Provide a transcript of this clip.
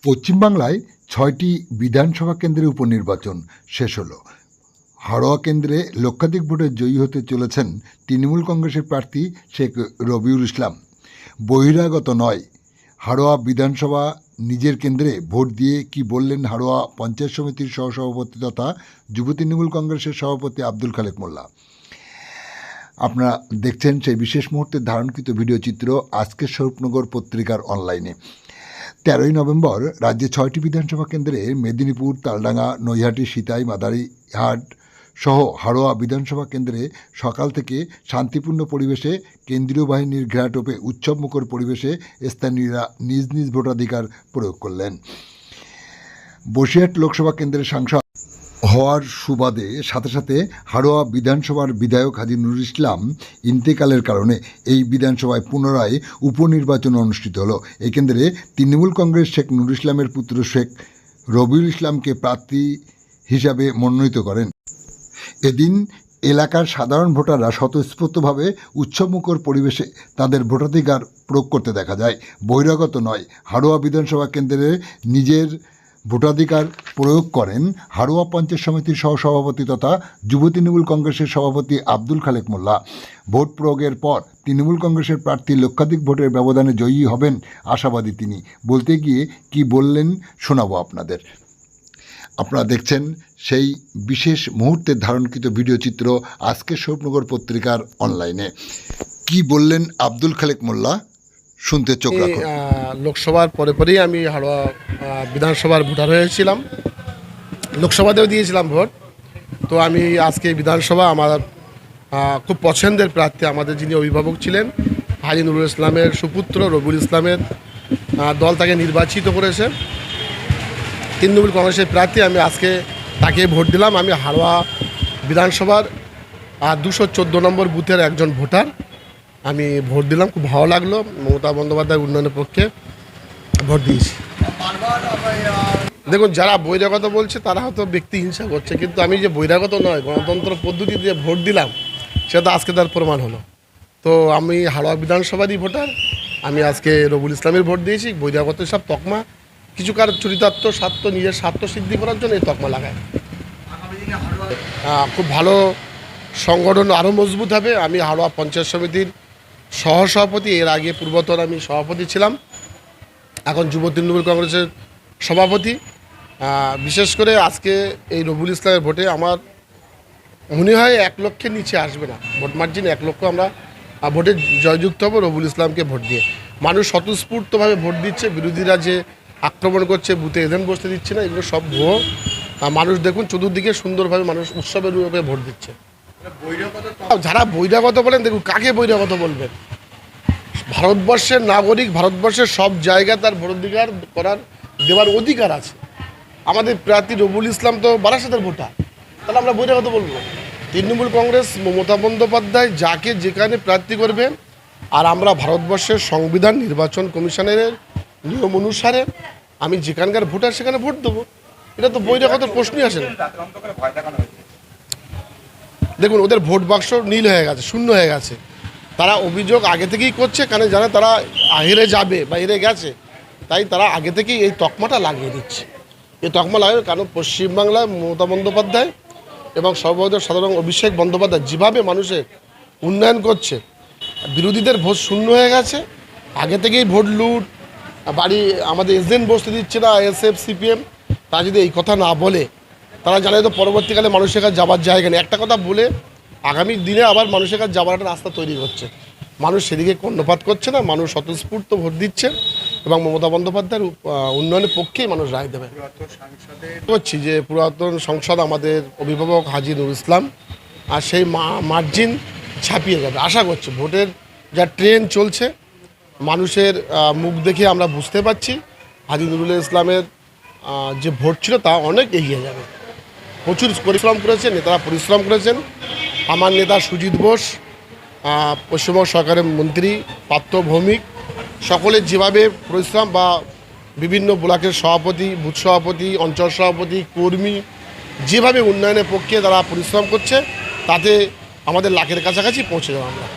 পশ্চিমবাংলায় ৬টি বিধানসভা কেন্দ্রের উপনির্বাচন শেষ হলো। হাড়োয়া কেন্দ্রে লক্ষাধিক ভোটে জয়ী হতে চলেছেন তৃণমূল কংগ্রেসের প্রার্থী শেখ রবিউল ইসলাম। বহিরাগত নয়, হাড়োয়া বিধানসভা নিজের কেন্দ্রে ভোট দিয়ে কি বললেন হাড়োয়া পঞ্চায়েত সমিতির সহসভাপতি তথা যুব তৃণমূল কংগ্রেসের সভাপতি আব্দুল খালেক মোল্লা। আপনারা দেখছেন সেই বিশেষ মুহূর্তের ধারণকৃত ভিডিও চিত্র আজকের স্বরূপনগর পত্রিকার অনলাইনে। 13ই নভেম্বর রাজ্যে 6টি বিধানসভা কেন্দ্রে মেদিনীপুর, তালডাঙ্গা, নৈহাটি, সিতাই, মাদারিহাট সহ হাড়োয়া বিধানসভা কেন্দ্রে সকাল থেকে শান্তিপূর্ণ পরিবেশে কেন্দ্রীয় বাহিনীর ঘেরাটোপে উৎসবমুখর পরিবেশে স্থানীয়রা নিজ নিজ ভোটাধিকার প্রয়োগ করলেন। বসিরহাট লোকসভা কেন্দ্রের সাংসদ হওয়ার সুবাদে সাথে সাথে হাড়োয়া বিধানসভার বিধায়ক হাজী নুরুল ইসলাম ইন্তেকালের কারণে এই বিধানসভায় পুনরায় উপনির্বাচন অনুষ্ঠিত হলো। এই কেন্দ্রে তৃণমূল কংগ্রেস শেখ নুরুল ইসলামের পুত্র শেখ রবিউল ইসলামকে প্রার্থী হিসাবে মনোনীত করেন। এদিন এলাকার সাধারণ ভোটাররা স্বতঃস্ফূর্তভাবে উৎসবমুখর পরিবেশে তাদের ভোটাধিকার প্রয়োগ করতে দেখা যায়। বহিরাগত নয়, হাড়োয়া বিধানসভা কেন্দ্রে নিজের ভোটাধিকার প্রয়োগ করেন হাড়োয়া পঞ্চায়েত সমিতির সহসভাপতি তথা যুব তৃণমূল কংগ্রেসের সভাপতি আব্দুল খালেক মোল্লা। ভোট প্রয়োগের পর তৃণমূল কংগ্রেসের প্রার্থী লক্ষাধিক ভোটের ব্যবধানে জয়ী হবেন আশাবাদী তিনি। বলতে গিয়ে কি বললেন শোনাবো আপনাদের। আপনারা দেখছেন সেই বিশেষ মুহূর্তের ধারণকৃত ভিডিও চিত্র আজকের স্বরূপনগর পত্রিকার অনলাইনে। কি বললেন আব্দুল খালেক মোল্লা, শুনতে চোখ রাখুন। লোকসভার পরেই আমি হাড়োয়া বিধানসভার ভোটার হয়েছিলাম, লোকসভাতেও দিয়েছিলাম ভোট। তো আমি আজকে বিধানসভা আমার খুব পছন্দের প্রার্থী, আমাদের যিনি অভিভাবক ছিলেন হাজী নুরুল ইসলামের সুপুত্র রবিউল ইসলামের দল তাকে নির্বাচিত করেছে তৃণমূল কংগ্রেসের প্রার্থী। আমি আজকে তাকে ভোট দিলাম। আমি হাড়োয়া বিধানসভার 214 নম্বর বুথের একজন ভোটার। আমি ভোট দিলাম, খুব ভালো লাগলো। মমতা বন্দ্যোপাধ্যায়ের উন্নয়নের পক্ষে ভোট দিয়েছি। দেখুন, যারা বহিরাগত বলছে তারা হয়তো ব্যক্তি হিংসা করছে, কিন্তু আমি যে বহিরাগত নয়, গণতন্ত্র পদ্ধতি দিয়ে ভোট দিলাম, সেটা আজকে তার প্রমাণ হলো। তো আমি হাড়োয়া বিধানসভারই ভোটার। আমি আজকে রবিউল ইসলামের ভোট দিয়েছি। বহিরাগত সব তকমা কিছু কার চরিতার্থ স্বার্থ, নিজের স্বার্থ সিদ্ধি করার জন্য এই তকমা লাগায়। খুব ভালো সংগঠন, আরও মজবুত হবে। আমি হাড়োয়া পঞ্চায়েত সমিতির সহসভাপতি, এর আগে পূর্বতন আমি সভাপতি ছিলাম, এখন যুব তৃণমূল কংগ্রেসের সভাপতি। বিশেষ করে আজকে এই রবিউল ইসলামের ভোটে আমার মনে হয় 1 লক্ষের নিচে আসবে না ভোট মার্জিন। 1 লক্ষ আমরা ভোটে জয়যুক্ত হব রবিউল ইসলামকে ভোট দিয়ে। মানুষ স্বতঃস্ফূর্তভাবে ভোট দিচ্ছে। বিরোধীরা যে আক্রমণ করছে, বুথে এজেন্ট বসতে দিচ্ছে না, এগুলো সব ভুয়ো। মানুষ দেখুন চতুর্দিকে সুন্দরভাবে মানুষ উৎসবের রূপে ভোট দিচ্ছে। যারা বহিরাগত বলেন, দেখুন কাকে বহিরাগত বলবেন? ভারতবর্ষের নাগরিক, ভারতবর্ষের সব জায়গায় তার ভোটাধিকার দেওয়ার অধিকার আছে। আমাদের প্রার্থী রবিউল ইসলাম তো বারাসাতের ভোটার, তাহলে আমরা বহিরাগত বলবো? তৃণমূল কংগ্রেস, মমতা বন্দ্যোপাধ্যায় যাকে যেখানে প্রার্থী করবেন, আর আমরা ভারতবর্ষের সংবিধান, নির্বাচন কমিশনের নিয়ম অনুসারে আমি যেখানকার ভোটার সেখানে ভোট দেবো। এটা তো বহিরাগত প্রশ্নই আসে না। দেখুন, ওদের ভোট বাক্স নীল হয়ে গেছে, শূন্য হয়ে গেছে। তারা অভিযোগ আগে থেকেই করছে, কারণ জানে তারা হেরে যাবে বা হেরে গেছে, তাই তারা আগে থেকেই এই তকমাটা লাগিয়ে দিচ্ছে। এই তকমা লাগাবে কারণ পশ্চিমবাংলায় মমতা বন্দ্যোপাধ্যায় এবং সর্বভারতীয় সাধারণ অভিষেক বন্দ্যোপাধ্যায় যেভাবে মানুষের উন্নয়ন করছে, বিরোধীদের ভোট শূন্য হয়ে গেছে। আগে থেকেই ভোট লুট, বাড়ি আমাদের এজেন্ট বসতে দিচ্ছে না আইএসএফ সিপিএম। তারা যদি এই কথা না বলে, তারা জানে তো পরবর্তীকালে মানুষের কাছে যাবার জায়গা নেই। একটা কথা বলে আগামী দিনে আবার মানুষের কাছে যাবার একটা রাস্তা তৈরি হচ্ছে। মানুষ সেদিকে কর্ণপাত করছে না, মানুষ স্বতঃস্ফূর্ত ভোট দিচ্ছে এবং মমতা বন্দ্যোপাধ্যায়ের উন্নয়নের পক্ষেই মানুষ রায় দেবে। বলছি যে পুরাতন সংসদ আমাদের অভিভাবক হাজী নুরুল ইসলাম, আর সেই মার্জিন ছাপিয়ে যাবে আশা করছি। ভোটের যা ট্রেন চলছে, মানুষের মুখ দেখে আমরা বুঝতে পারছি হাজী নুরুল ইসলামের যে ভোট ছিল তা অনেক এগিয়ে যাবে। প্রচুর পরিশ্রম করেছেন নেতারা, পরিশ্রম করেছেন। আমার নেতা সুজিত বোস, পশ্চিমবঙ্গ সরকারের মন্ত্রী, পাত্র ভৌমিক, সকলের যেভাবে পরিশ্রম বা বিভিন্ন ব্লকের সভাপতি, বুথ সভাপতি, অঞ্চল সভাপতি, কর্মী যেভাবে উন্নয়নের পক্ষে তারা পরিশ্রম করছে, তাতে আমাদের লাখের কাছাকাছি পৌঁছে যাবো আমরা।